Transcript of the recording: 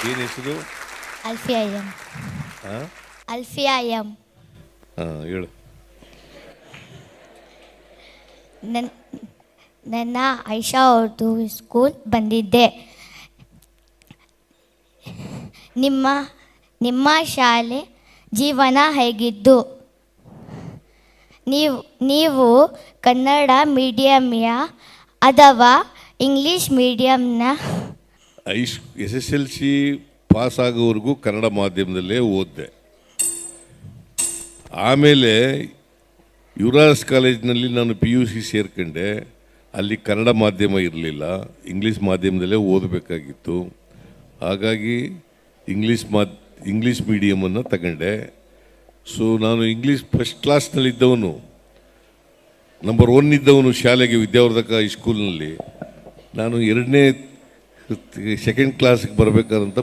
ಏನು ಹೆಸರು? ಅಲ್ಫಿಯಾ ಎಂ. ಹಾಂ ಅಲ್ಫಿಯಾ ಎಂ. ಹಾಂ ಹೇಳು. ನನ್ನ ನನ್ನ ಐಷಾ ಅವ್ರದ್ದು ಸ್ಕೂಲ್ ಬಂದಿದ್ದೆ. ನಿಮ್ಮ ನಿಮ್ಮ ಶಾಲೆ ಜೀವನ ಹೇಗಿದ್ದು? ನೀವು ಕನ್ನಡ ಮೀಡಿಯಮ್ಯ ಅಥವಾ ಇಂಗ್ಲೀಷ್ ಮೀಡಿಯಮ್ನ? SSLC ಪಾಸ್ ಆಗೋವರೆಗೂ ಕನ್ನಡ ಮಾಧ್ಯಮದಲ್ಲೇ ಓದಿದೆ. ಆಮೇಲೆ ಯುವರಾಜ್ ಕಾಲೇಜಿನಲ್ಲಿ ನಾನು PUC ಸೇರ್ಕೊಂಡೆ. ಅಲ್ಲಿ ಕನ್ನಡ ಮಾಧ್ಯಮ ಇರಲಿಲ್ಲ, ಇಂಗ್ಲೀಷ್ ಮಾಧ್ಯಮದಲ್ಲೇ ಓದಬೇಕಾಗಿತ್ತು. ಹಾಗಾಗಿ ಇಂಗ್ಲೀಷ್ ಮೀಡಿಯಮನ್ನು ತಗೊಂಡೆ. ಸೊ ನಾನು ಇಂಗ್ಲೀಷ್ ಫಸ್ಟ್ ಕ್ಲಾಸ್ನಲ್ಲಿದ್ದವನು, ನಂಬರ್ 1 ಇದ್ದವನು ಶಾಲೆಗೆ, ವಿದ್ಯಾವರ್ಧಕ ಹೈಸ್ಕೂಲ್ನಲ್ಲಿ. ನಾನು 2ನೇ ಸೆಕೆಂಡ್ ಕ್ಲಾಸ್ಗೆ ಬರಬೇಕಾದಂಥ